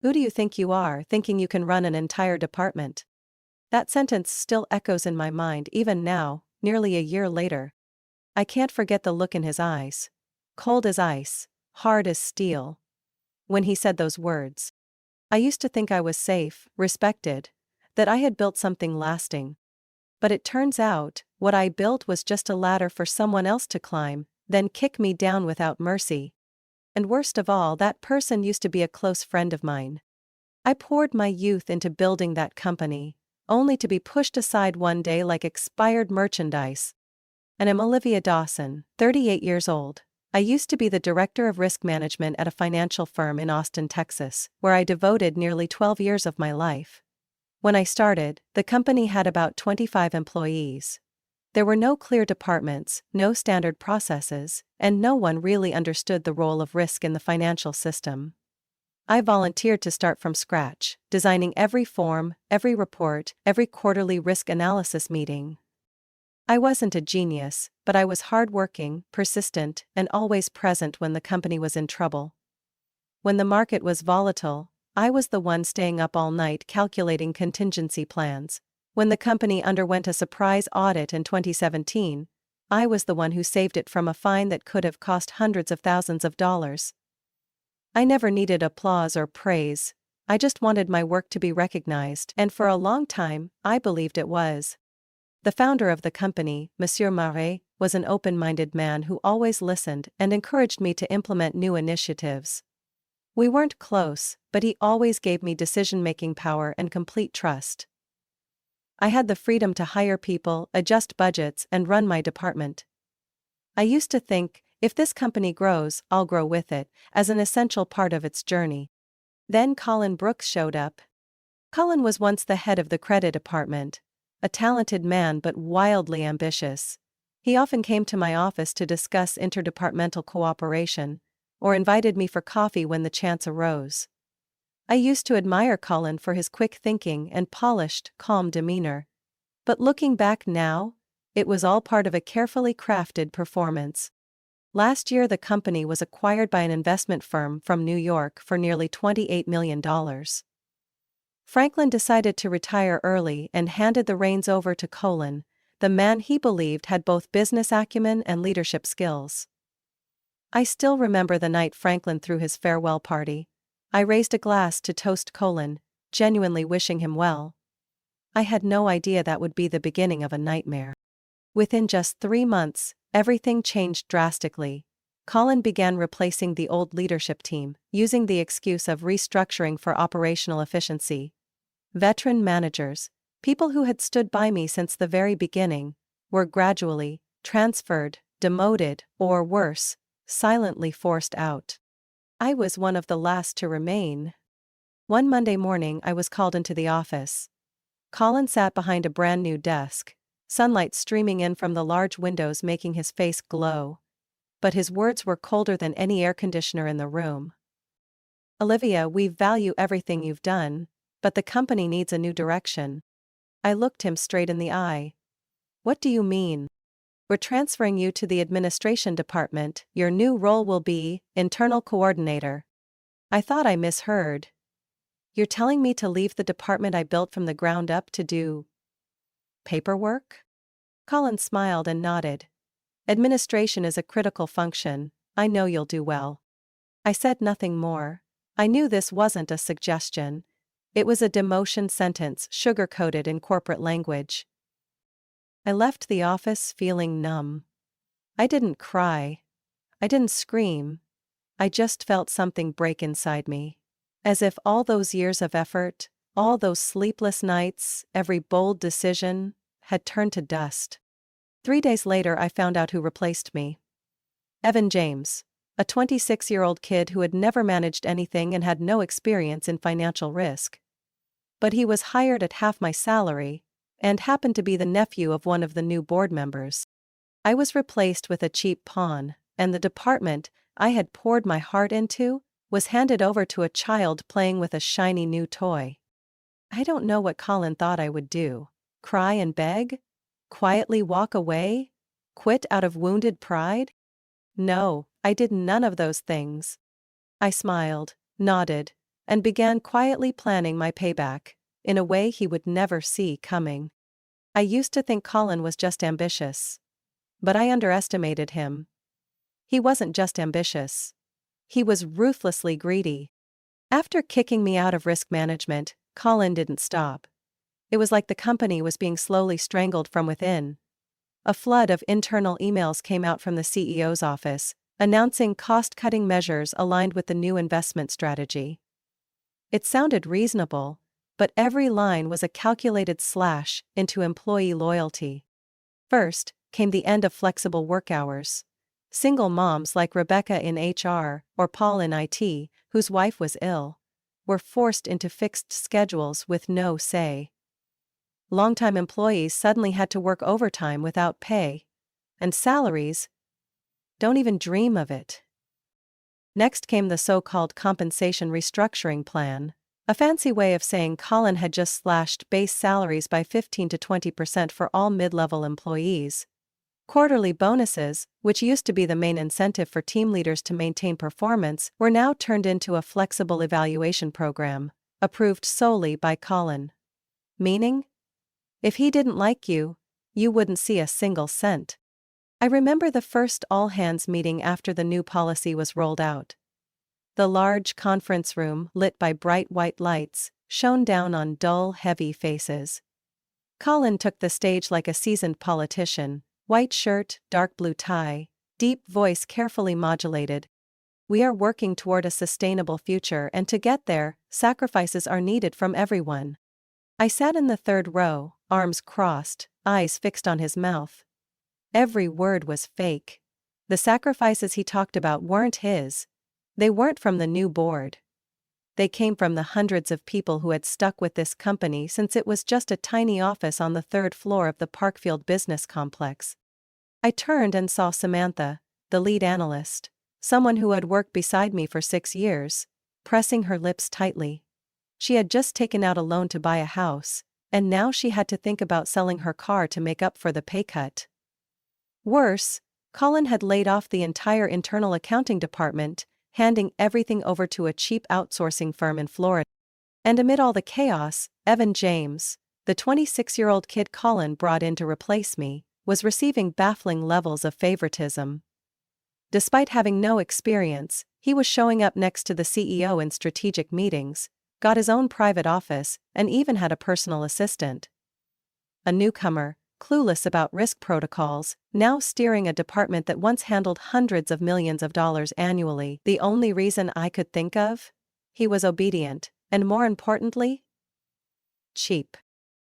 Who do you think you are, thinking you can run an entire department? That sentence still echoes in my mind even now, nearly a year later. I can't forget the look in his eyes. Cold as ice, hard as steel. When he said those words. I used to think I was safe, respected, that I had built something lasting. But it turns out, what I built was just a ladder for someone else to climb, then kick me down without mercy. And worst of all, that person used to be a close friend of mine. I poured my youth into building that company, only to be pushed aside one day like expired merchandise. And I'm Olivia Dawson, 38 years old. I used to be the director of risk management at a financial firm in Austin, Texas, where I devoted nearly 12 years of my life. When I started, the company had about 25 employees. There were no clear departments, no standard processes, and no one really understood the role of risk in the financial system. I volunteered to start from scratch, designing every form, every report, every quarterly risk analysis meeting. I wasn't a genius, but I was hardworking, persistent, and always present when the company was in trouble. When the market was volatile, I was the one staying up all night calculating contingency plans. When the company underwent a surprise audit in 2017, I was the one who saved it from a fine that could have cost hundreds of thousands of dollars. I never needed applause or praise, I just wanted my work to be recognized, and for a long time, I believed it was. The founder of the company, Monsieur Marais, was an open-minded man who always listened and encouraged me to implement new initiatives. We weren't close, but he always gave me decision-making power and complete trust. I had the freedom to hire people, adjust budgets, and run my department. I used to think, if this company grows, I'll grow with it, as an essential part of its journey. Then Colin Brooks showed up. Colin was once the head of the credit department, a talented man but wildly ambitious. He often came to my office to discuss interdepartmental cooperation, or invited me for coffee when the chance arose. I used to admire Colin for his quick thinking and polished, calm demeanor. But looking back now, it was all part of a carefully crafted performance. Last year the company was acquired by an investment firm from New York for nearly $28 million. Franklin decided to retire early and handed the reins over to Colin, the man he believed had both business acumen and leadership skills. I still remember the night Franklin threw his farewell party. I raised a glass to toast Colin, genuinely wishing him well. I had no idea that would be the beginning of a nightmare. Within just 3 months, everything changed drastically. Colin began replacing the old leadership team, using the excuse of restructuring for operational efficiency. Veteran managers, people who had stood by me since the very beginning, were gradually transferred, demoted, or worse, silently forced out. I was one of the last to remain. One Monday morning I was called into the office. Colin sat behind a brand new desk, sunlight streaming in from the large windows making his face glow. But his words were colder than any air conditioner in the room. Olivia, we value everything you've done, but the company needs a new direction. I looked him straight in the eye. What do you mean? We're transferring you to the administration department. Your new role will be internal coordinator. I thought I misheard. You're telling me to leave the department I built from the ground up to do paperwork? Colin smiled and nodded. Administration is a critical function. I know you'll do well. I said nothing more. I knew this wasn't a suggestion. It was a demotion sentence sugar-coated in corporate language. I left the office feeling numb. I didn't cry. I didn't scream. I just felt something break inside me. As if all those years of effort, all those sleepless nights, every bold decision, had turned to dust. 3 days later I found out who replaced me. Evan James, a 26-year-old kid who had never managed anything and had no experience in financial risk. But he was hired at half my salary, and happened to be the nephew of one of the new board members. I was replaced with a cheap pawn, and the department I had poured my heart into was handed over to a child playing with a shiny new toy. I don't know what Colin thought I would do. Cry and beg? Quietly walk away? Quit out of wounded pride? No, I did none of those things. I smiled, nodded, and began quietly planning my payback, in a way he would never see coming. I used to think Colin was just ambitious. But I underestimated him. He wasn't just ambitious. He was ruthlessly greedy. After kicking me out of risk management, Colin didn't stop. It was like the company was being slowly strangled from within. A flood of internal emails came out from the CEO's office, announcing cost-cutting measures aligned with the new investment strategy. It sounded reasonable, but every line was a calculated slash into employee loyalty. First came the end of flexible work hours. Single moms like Rebecca in HR or Paul in IT, whose wife was ill, were forced into fixed schedules with no say. Longtime employees suddenly had to work overtime without pay. And salaries? Don't even dream of it. Next came the so-called compensation restructuring plan, a fancy way of saying Colin had just slashed base salaries by 15 to 20% for all mid-level employees. Quarterly bonuses, which used to be the main incentive for team leaders to maintain performance, were now turned into a flexible evaluation program, approved solely by Colin. Meaning? If he didn't like you, you wouldn't see a single cent. I remember the first all-hands meeting after the new policy was rolled out. The large conference room, lit by bright white lights, shone down on dull, heavy faces. Colin took the stage like a seasoned politician. White shirt, dark blue tie, deep voice carefully modulated. We are working toward a sustainable future, and to get there, sacrifices are needed from everyone. I sat in the third row, arms crossed, eyes fixed on his mouth. Every word was fake. The sacrifices he talked about weren't his. They weren't from the new board. They came from the hundreds of people who had stuck with this company since it was just a tiny office on the third floor of the Parkfield business complex. I turned and saw Samantha, the lead analyst, someone who had worked beside me for 6 years, pressing her lips tightly. She had just taken out a loan to buy a house, and now she had to think about selling her car to make up for the pay cut. Worse, Colin had laid off the entire internal accounting department, handing everything over to a cheap outsourcing firm in Florida. And amid all the chaos, Evan James, the 26-year-old kid Colin brought in to replace me, was receiving baffling levels of favoritism. Despite having no experience, he was showing up next to the CEO in strategic meetings, got his own private office, and even had a personal assistant. A newcomer, clueless about risk protocols, now steering a department that once handled hundreds of millions of dollars annually. The only reason I could think of? He was obedient, and more importantly, cheap.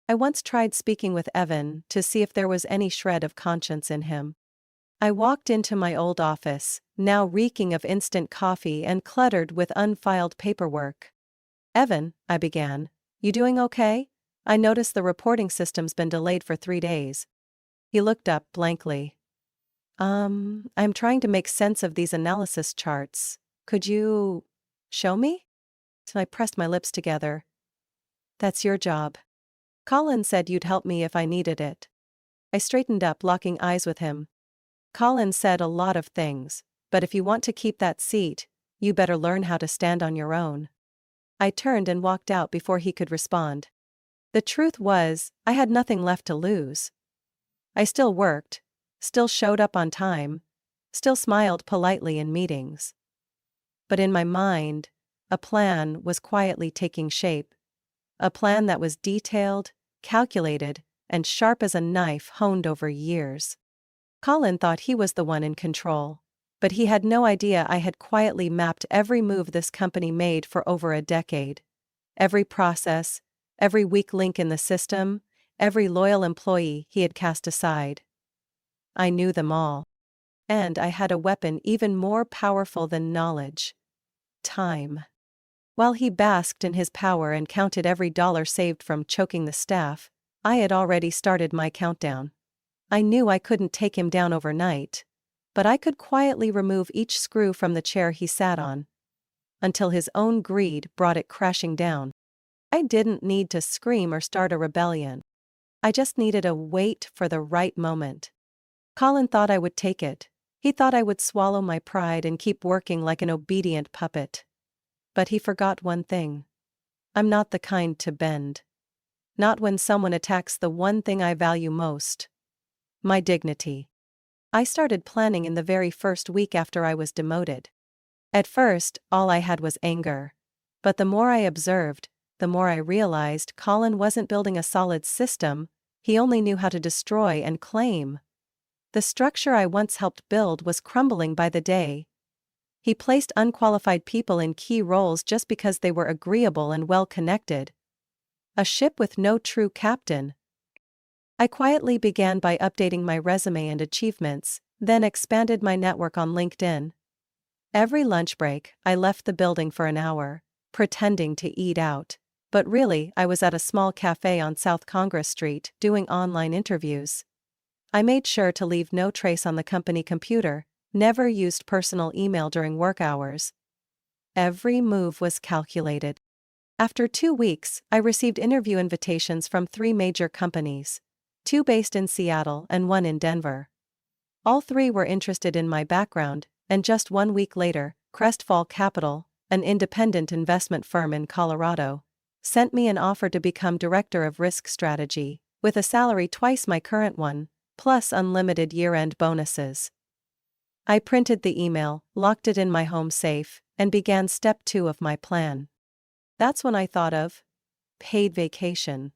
I once tried speaking with Evan to see if there was any shred of conscience in him. I walked into my old office, now reeking of instant coffee and cluttered with unfiled paperwork. "Evan," I began, "you doing okay? I noticed the reporting system's been delayed for 3 days." He looked up blankly. I'm trying to make sense of these analysis charts. Could you show me?" I pressed my lips together. "That's your job. Colin said you'd help me if I needed it." I straightened up, locking eyes with him. "Colin said a lot of things, but if you want to keep that seat, you better learn how to stand on your own." I turned and walked out before he could respond. The truth was, I had nothing left to lose. I still worked, still showed up on time, still smiled politely in meetings. But in my mind, a plan was quietly taking shape. A plan that was detailed, calculated, and sharp as a knife honed over years. Colin thought he was the one in control, but he had no idea I had quietly mapped every move this company made for over a decade. Every process, every weak link in the system, every loyal employee he had cast aside. I knew them all. And I had a weapon even more powerful than knowledge: time. While he basked in his power and counted every dollar saved from choking the staff, I had already started my countdown. I knew I couldn't take him down overnight, but I could quietly remove each screw from the chair he sat on, until his own greed brought it crashing down. I didn't need to scream or start a rebellion. I just needed a wait for the right moment. Colin thought I would take it. He thought I would swallow my pride and keep working like an obedient puppet. But he forgot one thing. I'm not the kind to bend. Not when someone attacks the one thing I value most. My dignity. I started planning in the very first week after I was demoted. At first, all I had was anger. But the more I observed, the more I realized Colin wasn't building a solid system, he only knew how to destroy and claim. The structure I once helped build was crumbling by the day. He placed unqualified people in key roles just because they were agreeable and well-connected. A ship with no true captain. I quietly began by updating my resume and achievements, then expanded my network on LinkedIn. Every lunch break, I left the building for an hour, pretending to eat out. But really, I was at a small cafe on South Congress Street, doing online interviews. I made sure to leave no trace on the company computer, never used personal email during work hours. Every move was calculated. After 2 weeks, I received interview invitations from 3 major companies, 2 based in Seattle and 1 in Denver. All 3 were interested in my background, and just 1 week later, Crestfall Capital, an independent investment firm in Colorado, sent me an offer to become Director of Risk Strategy, with a salary twice my current one, plus unlimited year-end bonuses. I printed the email, locked it in my home safe, and began step 2 of my plan. That's when I thought of paid vacation.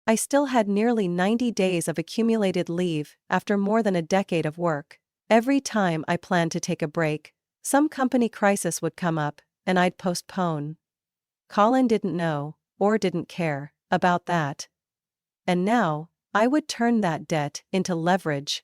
I still had nearly 90 days of accumulated leave after more than a decade of work. Every time I planned to take a break, some company crisis would come up, and I'd postpone. Colin didn't know, or didn't care, about that. And now, I would turn that debt into leverage.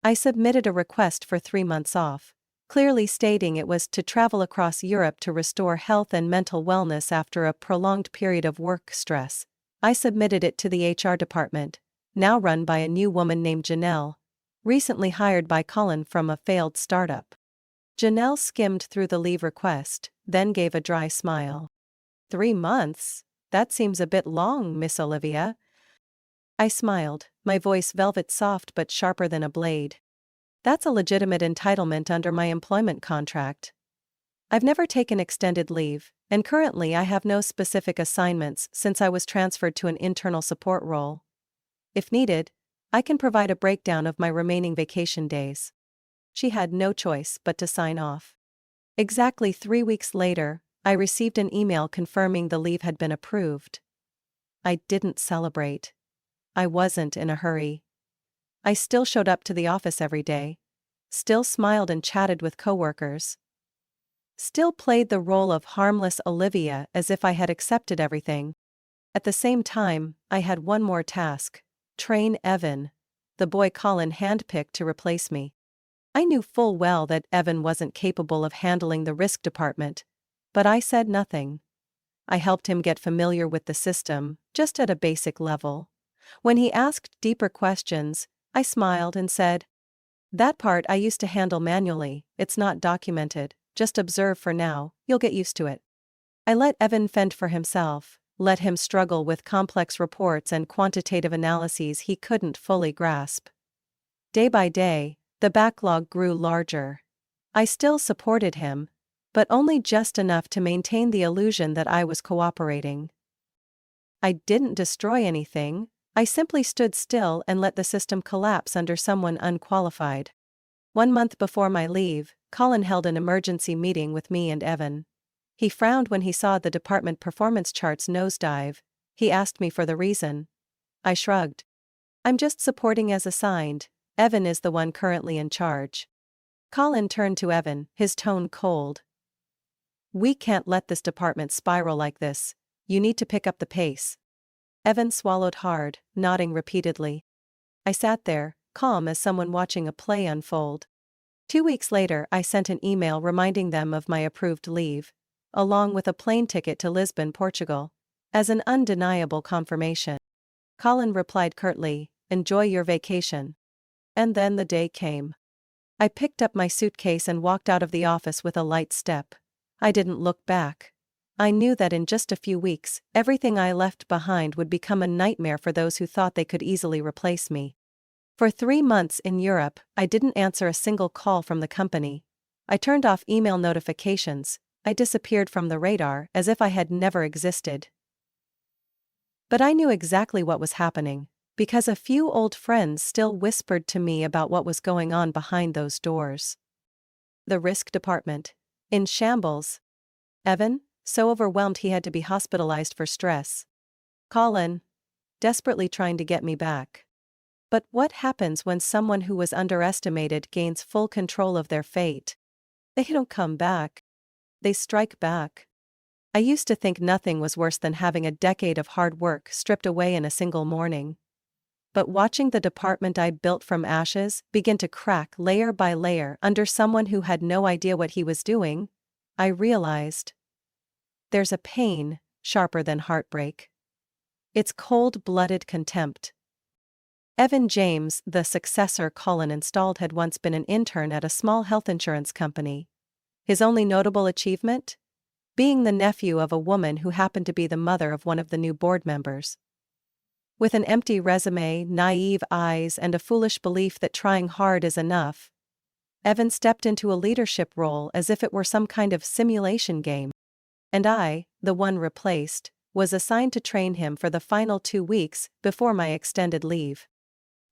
I submitted a request for 3 months off, clearly stating it was to travel across Europe to restore health and mental wellness after a prolonged period of work stress. I submitted it to the HR department, now run by a new woman named Janelle, recently hired by Colin from a failed startup. Janelle skimmed through the leave request, then gave a dry smile. 3 months? That seems a bit long, Miss Olivia. I smiled, my voice velvet soft but sharper than a blade. That's a legitimate entitlement under my employment contract. I've never taken extended leave, and currently I have no specific assignments since I was transferred to an internal support role. If needed, I can provide a breakdown of my remaining vacation days. She had no choice but to sign off. Exactly 3 weeks later, I received an email confirming the leave had been approved. I didn't celebrate. I wasn't in a hurry. I still showed up to the office every day. Still smiled and chatted with coworkers. Still played the role of harmless Olivia as if I had accepted everything. At the same time, I had one more task: train Evan, the boy Colin handpicked to replace me. I knew full well that Evan wasn't capable of handling the risk department, but I said nothing. I helped him get familiar with the system, just at a basic level. When he asked deeper questions, I smiled and said, "That part I used to handle manually, it's not documented, just observe for now, you'll get used to it." I let Evan fend for himself, let him struggle with complex reports and quantitative analyses he couldn't fully grasp. Day by day, the backlog grew larger. I still supported him, but only just enough to maintain the illusion that I was cooperating. I didn't destroy anything, I simply stood still and let the system collapse under someone unqualified. 1 month before my leave, Colin held an emergency meeting with me and Evan. He frowned when he saw the department performance charts nosedive. He asked me for the reason. I shrugged. "I'm just supporting as assigned. Evan is the one currently in charge." Colin turned to Evan, his tone cold. "We can't let this department spiral like this. You need to pick up the pace." Evan swallowed hard, nodding repeatedly. I sat there, calm as someone watching a play unfold. 2 weeks later, I sent an email reminding them of my approved leave, along with a plane ticket to Lisbon, Portugal, as an undeniable confirmation. Colin replied curtly, "Enjoy your vacation." And then the day came. I picked up my suitcase and walked out of the office with a light step. I didn't look back. I knew that in just a few weeks, everything I left behind would become a nightmare for those who thought they could easily replace me. For 3 months in Europe, I didn't answer a single call from the company. I turned off email notifications, I disappeared from the radar as if I had never existed. But I knew exactly what was happening, because a few old friends still whispered to me about what was going on behind those doors. The risk department. In shambles. Evan, so overwhelmed he had to be hospitalized for stress. Colin, desperately trying to get me back. But what happens when someone who was underestimated gains full control of their fate? They don't come back. They strike back. I used to think nothing was worse than having a decade of hard work stripped away in a single morning. But watching the department I built from ashes begin to crack layer by layer under someone who had no idea what he was doing, I realized there's a pain sharper than heartbreak. It's cold-blooded contempt. Evan James, the successor Colin installed, had once been an intern at a small health insurance company. His only notable achievement? Being the nephew of a woman who happened to be the mother of one of the new board members. With an empty resume, naive eyes, and a foolish belief that trying hard is enough, Evan stepped into a leadership role as if it were some kind of simulation game. And I, the one replaced, was assigned to train him for the final 2 weeks before my extended leave.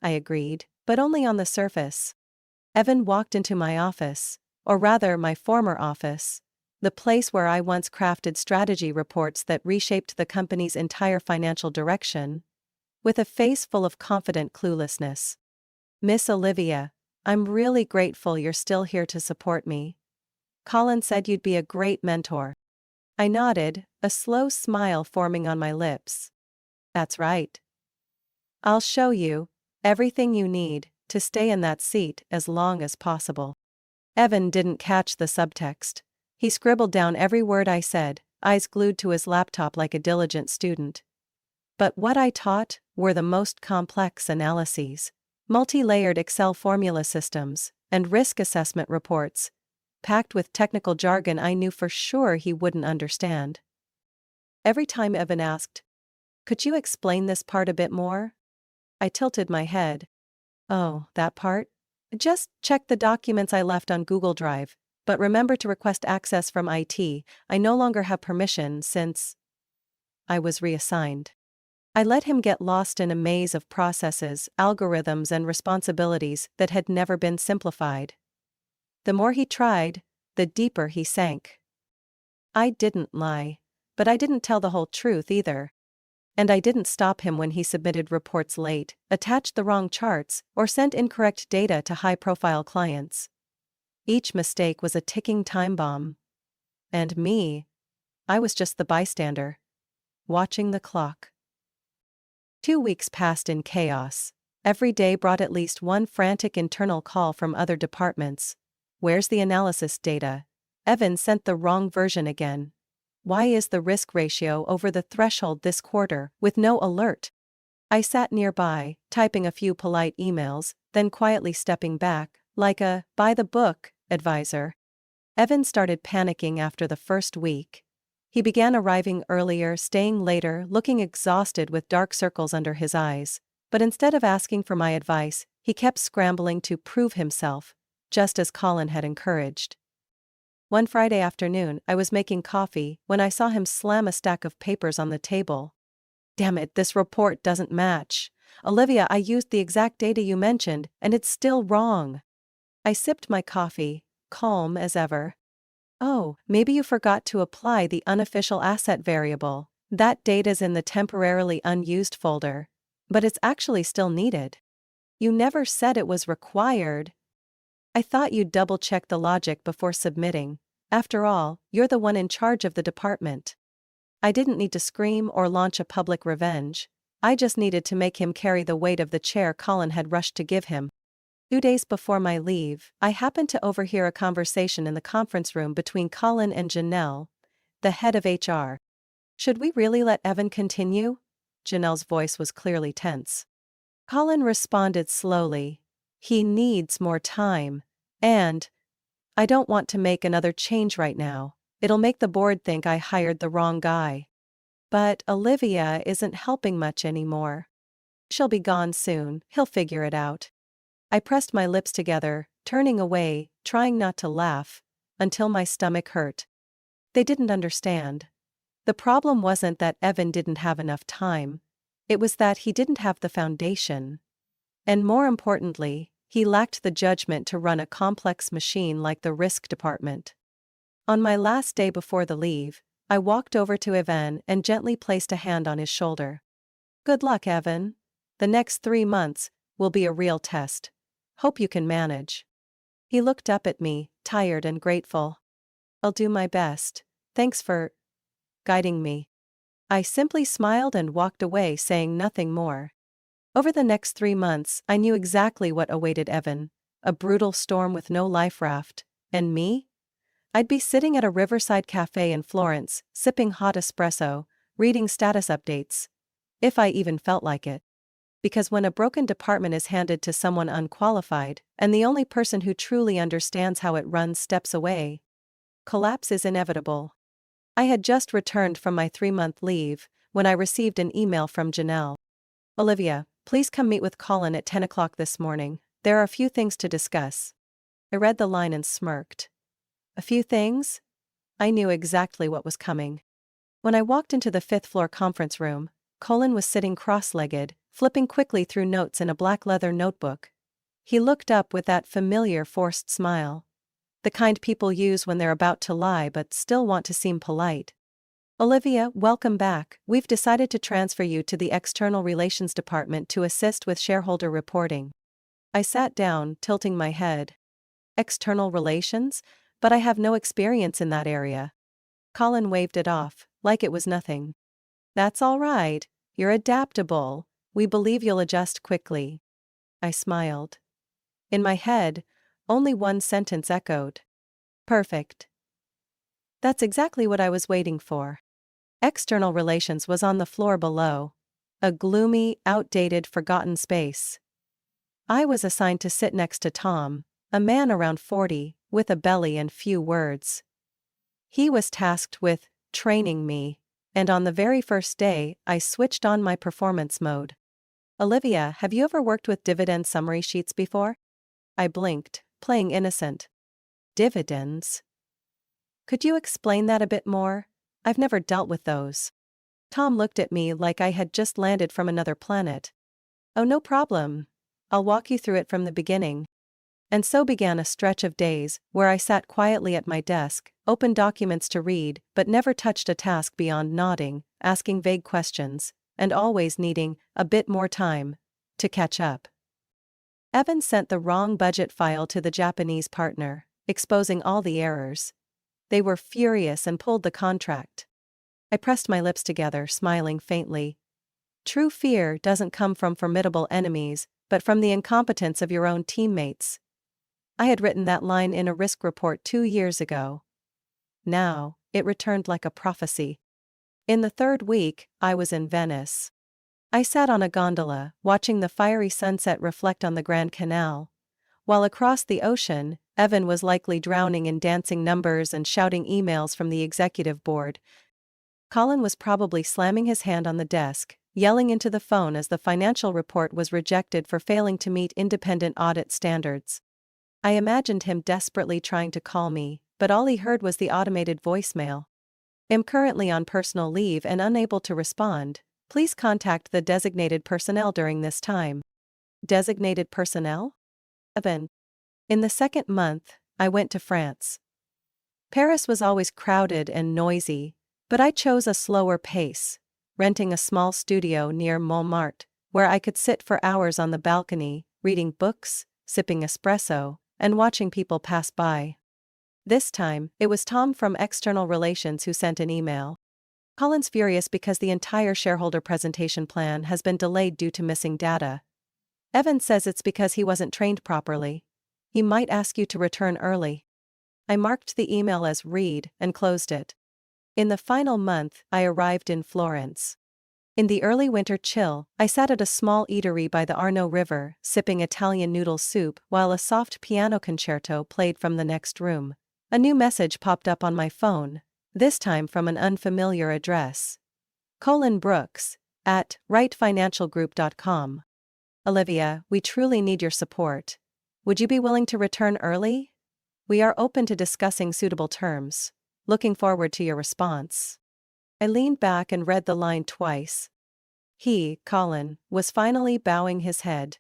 I agreed, but only on the surface. Evan walked into my office, or rather my former office, the place where I once crafted strategy reports that reshaped the company's entire financial direction, with a face full of confident cluelessness. "Miss Olivia, I'm really grateful you're still here to support me. Colin said you'd be a great mentor." I nodded, a slow smile forming on my lips. "That's right. I'll show you everything you need to stay in that seat as long as possible." Evan didn't catch the subtext. He scribbled down every word I said, eyes glued to his laptop like a diligent student. But what I taught were the most complex analyses, multi-layered Excel formula systems, and risk assessment reports, packed with technical jargon I knew for sure he wouldn't understand. Every time Evan asked, "Could you explain this part a bit more?" I tilted my head. "Oh, that part? Just check the documents I left on Google Drive, but remember to request access from IT. I no longer have permission since..." I was reassigned. I let him get lost in a maze of processes, algorithms, and responsibilities that had never been simplified. The more he tried, the deeper he sank. I didn't lie, but I didn't tell the whole truth either. And I didn't stop him when he submitted reports late, attached the wrong charts, or sent incorrect data to high-profile clients. Each mistake was a ticking time bomb. And me, I was just the bystander, watching the clock. 2 weeks passed in chaos. Every day brought at least one frantic internal call from other departments. "Where's the analysis data? Evan sent the wrong version again. Why is the risk ratio over the threshold this quarter with no alert?" I sat nearby, typing a few polite emails, then quietly stepping back, like a by-the-book advisor. Evan started panicking after the first week. He began arriving earlier, staying later, looking exhausted with dark circles under his eyes. But instead of asking for my advice, he kept scrambling to prove himself, just as Colin had encouraged. One Friday afternoon, I was making coffee when I saw him slam a stack of papers on the table. "Damn it, this report doesn't match. Olivia, I used the exact data you mentioned, and it's still wrong." I sipped my coffee, calm as ever. "Oh, maybe you forgot to apply the unofficial asset variable. That data's in the temporarily unused folder. But it's actually still needed. You never said it was required. I thought you'd double-check the logic before submitting. After all, you're the one in charge of the department." I didn't need to scream or launch a public revenge. I just needed to make him carry the weight of the chair Colin had rushed to give him. 2 days before my leave, I happened to overhear a conversation in the conference room between Colin and Janelle, the head of HR. "Should we really let Evan continue?" Janelle's voice was clearly tense. Colin responded slowly. "He needs more time. And I don't want to make another change right now. It'll make the board think I hired the wrong guy. But Olivia isn't helping much anymore. She'll be gone soon, he'll figure it out." I pressed my lips together, turning away, trying not to laugh, until my stomach hurt. They didn't understand. The problem wasn't that Evan didn't have enough time. It was that he didn't have the foundation. And more importantly, he lacked the judgment to run a complex machine like the risk department. On my last day before the leave, I walked over to Evan and gently placed a hand on his shoulder. Good luck, Evan. The next 3 months will be a real test. Hope you can manage. He looked up at me, tired and grateful. I'll do my best. Thanks for guiding me. I simply smiled and walked away, saying nothing more. Over the next 3 months, I knew exactly what awaited Evan: a brutal storm with no life raft. And me? I'd be sitting at a riverside cafe in Florence, sipping hot espresso, reading status updates. If I even felt like it. Because when a broken department is handed to someone unqualified, and the only person who truly understands how it runs steps away, collapse is inevitable. I had just returned from my 3-month leave when I received an email from Janelle. Olivia, please come meet with Colin at 10 o'clock this morning. There are a few things to discuss. I read the line and smirked. A few things? I knew exactly what was coming. When I walked into the 5th-floor conference room, Colin was sitting cross-legged, flipping quickly through notes in a black leather notebook. He looked up with that familiar forced smile. The kind people use when they're about to lie but still want to seem polite. Olivia, welcome back. We've decided to transfer you to the External Relations Department to assist with shareholder reporting. I sat down, tilting my head. External relations? But I have no experience in that area. Colin waved it off, like it was nothing. That's all right. You're adaptable. We believe you'll adjust quickly. I smiled. In my head, only one sentence echoed. Perfect. That's exactly what I was waiting for. External relations was on the floor below. A gloomy, outdated, forgotten space. I was assigned to sit next to Tom, a man around 40, with a belly and few words. He was tasked with training me, and on the very first day, I switched on my performance mode. Olivia, have you ever worked with dividend summary sheets before? I blinked, playing innocent. Dividends? Could you explain that a bit more? I've never dealt with those. Tom looked at me like I had just landed from another planet. Oh, no problem. I'll walk you through it from the beginning. And so began a stretch of days where I sat quietly at my desk, opened documents to read, but never touched a task beyond nodding, asking vague questions, and always needing a bit more time to catch up. Evan sent the wrong budget file to the Japanese partner, exposing all the errors. They were furious and pulled the contract. I pressed my lips together, smiling faintly. True fear doesn't come from formidable enemies, but from the incompetence of your own teammates. I had written that line in a risk report 2 years ago. Now, it returned like a prophecy. In the 3rd week, I was in Venice. I sat on a gondola, watching the fiery sunset reflect on the Grand Canal, while across the ocean, Evan was likely drowning in dancing numbers and shouting emails from the executive board. Colin was probably slamming his hand on the desk, yelling into the phone as the financial report was rejected for failing to meet independent audit standards. I imagined him desperately trying to call me, but all he heard was the automated voicemail. Am currently on personal leave and unable to respond. Please contact the designated personnel during this time. Designated personnel? Evan. In the 2nd month, I went to France. Paris was always crowded and noisy, but I chose a slower pace, renting a small studio near Montmartre, where I could sit for hours on the balcony, reading books, sipping espresso, and watching people pass by. This time, it was Tom from External Relations who sent an email. Colin's furious because the entire shareholder presentation plan has been delayed due to missing data. Evan says it's because he wasn't trained properly. He might ask you to return early. I marked the email as read and closed it. In the final month, I arrived in Florence. In the early winter chill, I sat at a small eatery by the Arno River, sipping Italian noodle soup while a soft piano concerto played from the next room. A new message popped up on my phone, this time from an unfamiliar address. Colin Brooks, at wrightfinancialgroup.com. Olivia, we truly need your support. Would you be willing to return early? We are open to discussing suitable terms. looking forward to your response. I leaned back and read the line twice. He, Colin, was finally bowing his head.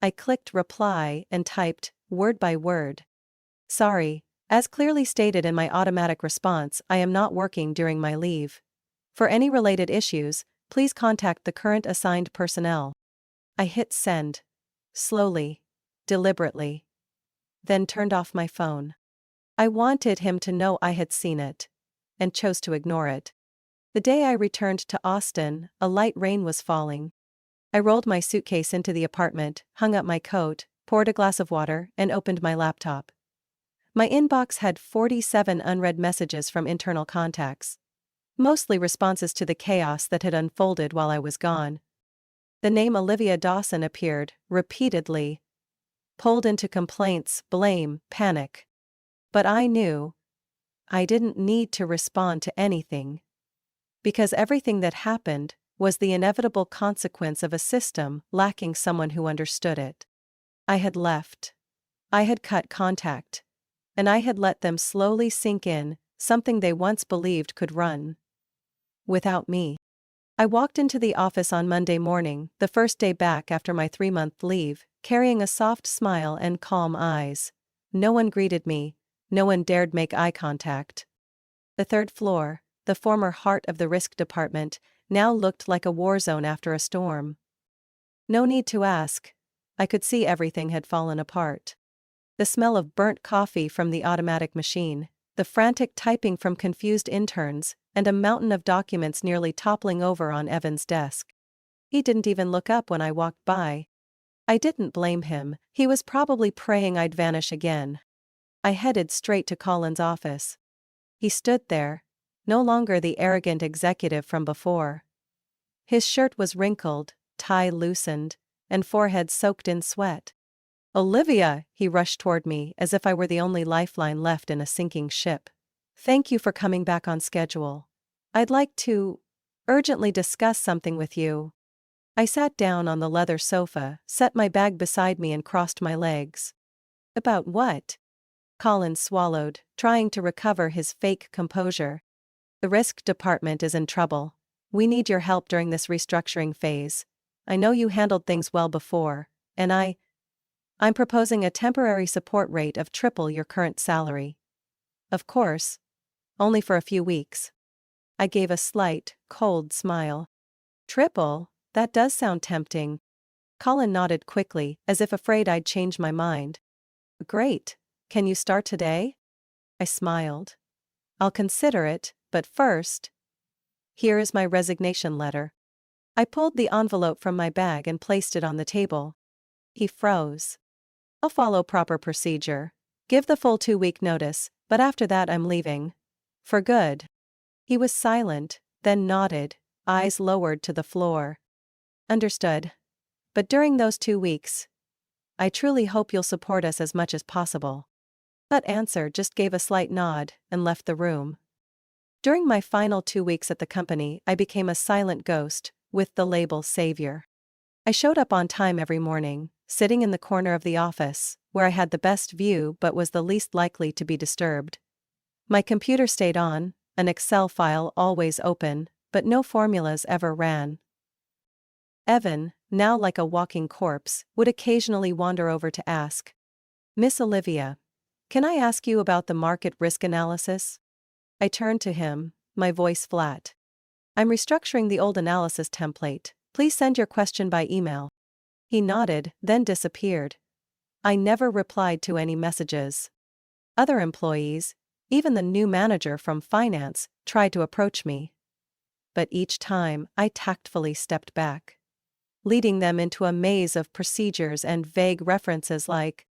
I clicked reply and typed, word by word. Sorry, as clearly stated in my automatic response, I am not working during my leave. For any related issues, please contact the current assigned personnel. I hit send. Slowly. Deliberately. Then turned off my phone. I wanted him to know I had seen it. And chose to ignore it. The day I returned to Austin, a light rain was falling. I rolled my suitcase into the apartment, hung up my coat, poured a glass of water, and opened my laptop. My inbox had 47 unread messages from internal contacts. Mostly responses to the chaos that had unfolded while I was gone. The name Olivia Dawson appeared, repeatedly. Pulled into complaints, blame, panic. But I knew I didn't need to respond to anything. Because everything that happened was the inevitable consequence of a system lacking someone who understood it. I had left. I had cut contact. And I had let them slowly sink in, something they once believed could run without me. I walked into the office on Monday morning, the first day back after my 3-month leave, carrying a soft smile and calm eyes. No one greeted me. No one dared make eye contact. The third floor, the former heart of the risk department, now looked like a war zone after a storm. No need to ask. I could see everything had fallen apart. The smell of burnt coffee from the automatic machine, the frantic typing from confused interns, and a mountain of documents nearly toppling over on Evan's desk. He didn't even look up when I walked by. I didn't blame him, he was probably praying I'd vanish again. I headed straight to Colin's office. He stood there, no longer the arrogant executive from before. His shirt was wrinkled, tie loosened, and forehead soaked in sweat. Olivia, he rushed toward me as if I were the only lifeline left in a sinking ship. Thank you for coming back on schedule. I'd like to urgently discuss something with you. I sat down on the leather sofa, set my bag beside me and crossed my legs. About what? Colin swallowed, trying to recover his fake composure. The risk department is in trouble. We need your help during this restructuring phase. I know you handled things well before, and I'm proposing a temporary support rate of triple your current salary. Of course. Only for a few weeks. I gave a slight, cold smile. Triple? That does sound tempting. Colin nodded quickly, as if afraid I'd change my mind. Great. Can you start today? I smiled. I'll consider it, but first. Here is my resignation letter. I pulled the envelope from my bag and placed it on the table. He froze. I'll follow proper procedure. Give the full 2-week notice, but after that I'm leaving. For good. He was silent, then nodded, eyes lowered to the floor. Understood. But during those 2 weeks, I truly hope you'll support us as much as possible. That answer just gave a slight nod and left the room. During my final 2 weeks at the company, I became a silent ghost, with the label savior. I showed up on time every morning, sitting in the corner of the office, where I had the best view but was the least likely to be disturbed. My computer stayed on, an Excel file always open, but no formulas ever ran. Evan, now like a walking corpse, would occasionally wander over to ask, Miss Olivia, can I ask you about the market risk analysis? I turned to him, my voice flat. I'm restructuring the old analysis template. Please send your question by email. He nodded, then disappeared. I never replied to any messages. Other employees, even the new manager from finance, tried to approach me. But each time, I tactfully stepped back, leading them into a maze of procedures and vague references like,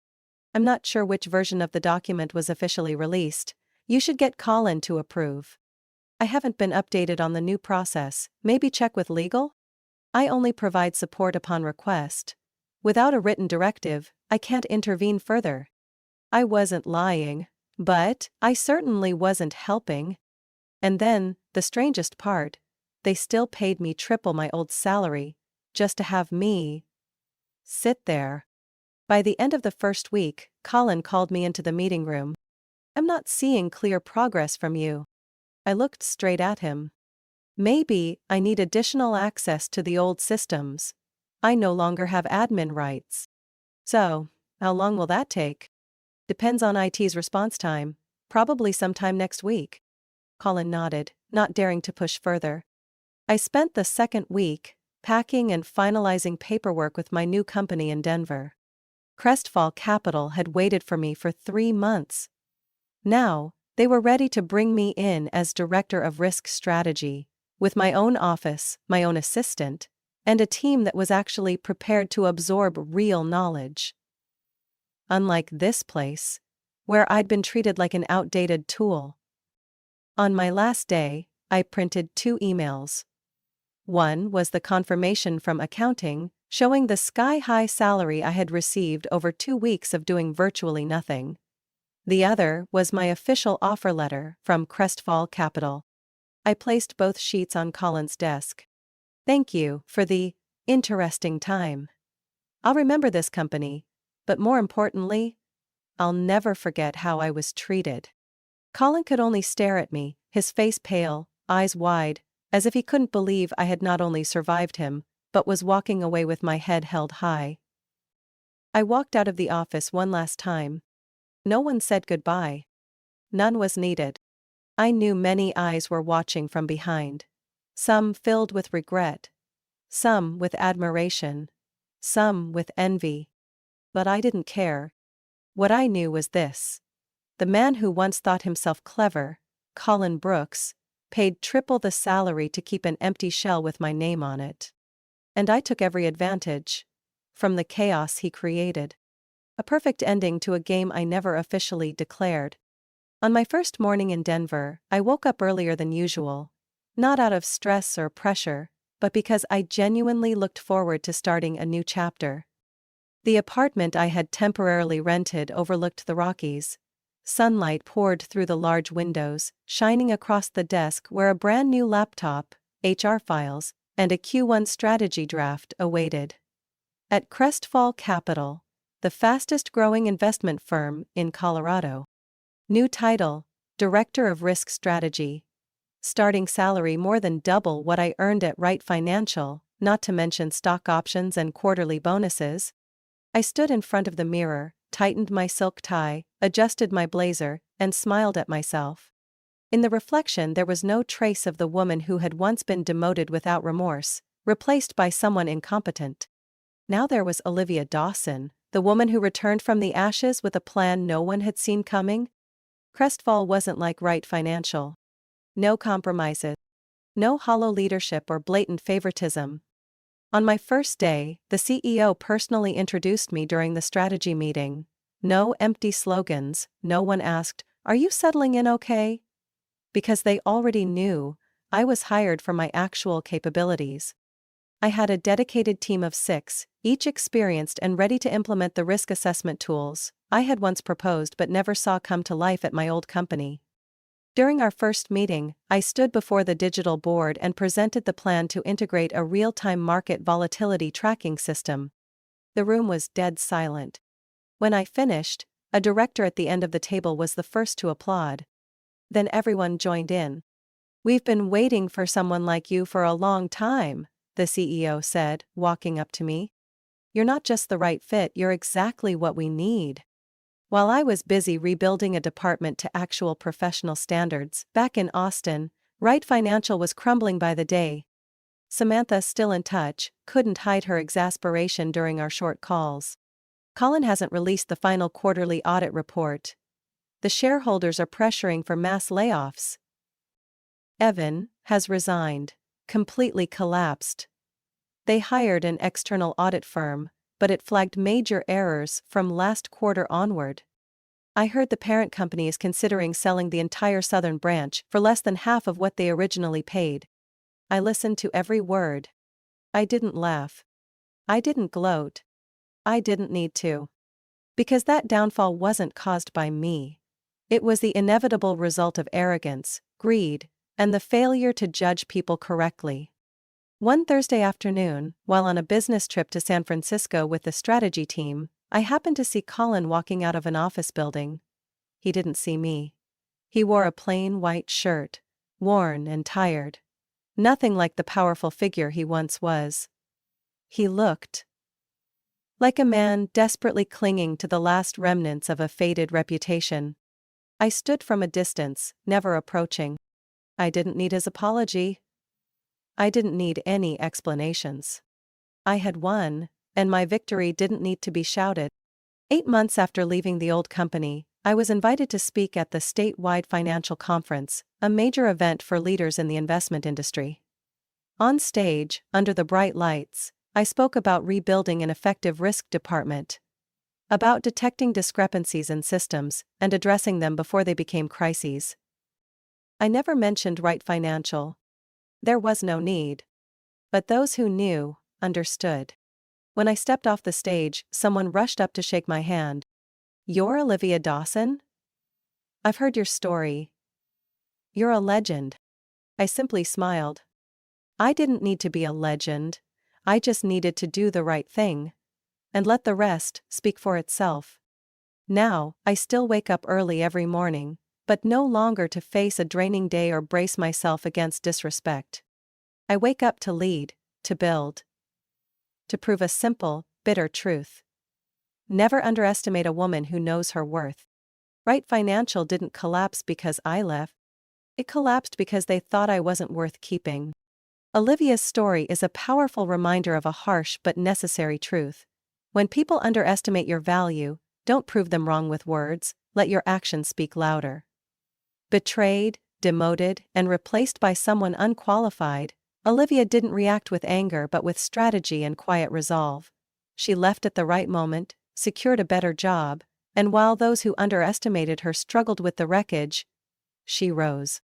I'm not sure which version of the document was officially released. You should get Colin to approve. I haven't been updated on the new process, maybe check with legal? I only provide support upon request. Without a written directive, I can't intervene further. I wasn't lying, but I certainly wasn't helping. And then, the strangest part, they still paid me triple my old salary, just to have me sit there. By the end of the first week, Colin called me into the meeting room. I'm not seeing clear progress from you. I looked straight at him. Maybe I need additional access to the old systems. I no longer have admin rights. So, how long will that take? Depends on IT's response time. Probably sometime next week. Colin nodded, not daring to push further. I spent the second week packing and finalizing paperwork with my new company in Denver. Crestfall Capital had waited for me for 3 months. Now, they were ready to bring me in as Director of Risk Strategy, with my own office, my own assistant, and a team that was actually prepared to absorb real knowledge. Unlike this place, where I'd been treated like an outdated tool. On my last day, I printed 2 emails. One was the confirmation from accounting, showing the sky-high salary I had received over 2 weeks of doing virtually nothing. The other was my official offer letter from Crestfall Capital. I placed both sheets on Colin's desk. Thank you for the interesting time. I'll remember this company, but more importantly, I'll never forget how I was treated. Colin could only stare at me, his face pale, eyes wide, as if he couldn't believe I had not only survived him, but was walking away with my head held high. I walked out of the office one last time. No one said goodbye. None was needed. I knew many eyes were watching from behind. Some filled with regret. Some with admiration. Some with envy. But I didn't care. What I knew was this. The man who once thought himself clever, Colin Brooks, paid triple the salary to keep an empty shell with my name on it. And I took every advantage. From the chaos he created. A perfect ending to a game I never officially declared. On my first morning in Denver, I woke up earlier than usual. Not out of stress or pressure, but because I genuinely looked forward to starting a new chapter. The apartment I had temporarily rented overlooked the Rockies. Sunlight poured through the large windows, shining across the desk where a brand new laptop, HR files, and a Q1 strategy draft awaited. At Crestfall Capital, the fastest-growing investment firm in Colorado. New title, Director of Risk Strategy. Starting salary more than double what I earned at Wright Financial, not to mention stock options and quarterly bonuses. I stood in front of the mirror, tightened my silk tie, adjusted my blazer, and smiled at myself. In the reflection there was no trace of the woman who had once been demoted without remorse, replaced by someone incompetent. Now there was Olivia Dawson, the woman who returned from the ashes with a plan no one had seen coming. Crestfall wasn't like Wright Financial. No compromises. No hollow leadership or blatant favoritism. On my first day, the CEO personally introduced me during the strategy meeting. No empty slogans, no one asked, "Are you settling in okay?" Because they already knew, I was hired for my actual capabilities. I had a dedicated team of 6, each experienced and ready to implement the risk assessment tools I had once proposed but never saw come to life at my old company. During our first meeting, I stood before the digital board and presented the plan to integrate a real-time market volatility tracking system. The room was dead silent. When I finished, a director at the end of the table was the first to applaud. Then everyone joined in. "We've been waiting for someone like you for a long time," the CEO said, walking up to me. "You're not just the right fit, you're exactly what we need." While I was busy rebuilding a department to actual professional standards, back in Austin, Wright Financial was crumbling by the day. Samantha, still in touch, couldn't hide her exasperation during our short calls. "Colin hasn't released the final quarterly audit report. The shareholders are pressuring for mass layoffs. Evan has resigned, completely collapsed. They hired an external audit firm, but it flagged major errors from last quarter onward. I heard the parent company is considering selling the entire southern branch for less than half of what they originally paid." I listened to every word. I didn't laugh. I didn't gloat. I didn't need to. Because that downfall wasn't caused by me. It was the inevitable result of arrogance, greed, and the failure to judge people correctly. One Thursday afternoon, while on a business trip to San Francisco with the strategy team, I happened to see Colin walking out of an office building. he didn't see me. He wore a plain white shirt, worn and tired. Nothing like the powerful figure he once was. He looked like a man desperately clinging to the last remnants of a faded reputation. I stood from a distance, never approaching. I didn't need his apology. I didn't need any explanations. I had won, and my victory didn't need to be shouted. 8 months after leaving the old company, I was invited to speak at the statewide financial conference, a major event for leaders in the investment industry. On stage, under the bright lights, I spoke about rebuilding an effective risk department, about detecting discrepancies in systems and addressing them before they became crises. I never mentioned Wright Financial. There was no need. But those who knew, understood. When I stepped off the stage, someone rushed up to shake my hand. "You're Olivia Dawson? I've heard your story. You're a legend." I simply smiled. I didn't need to be a legend. I just needed to do the right thing. And let the rest speak for itself. Now, I still wake up early every morning, but no longer to face a draining day or brace myself against disrespect. I wake up to lead, to build. To prove a simple, bitter truth. Never underestimate a woman who knows her worth. Wright Financial didn't collapse because I left. It collapsed because they thought I wasn't worth keeping. Olivia's story is a powerful reminder of a harsh but necessary truth. When people underestimate your value, don't prove them wrong with words, let your actions speak louder. Betrayed, demoted, and replaced by someone unqualified, Olivia didn't react with anger but with strategy and quiet resolve. She left at the right moment, secured a better job, and while those who underestimated her struggled with the wreckage, she rose.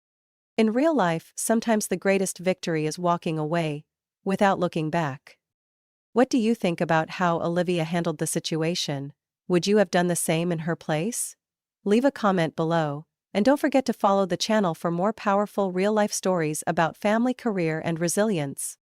In real life, sometimes the greatest victory is walking away, without looking back. What do you think about how Olivia handled the situation? Would you have done the same in her place? Leave a comment below, and don't forget to follow the channel for more powerful real-life stories about family, career, and resilience.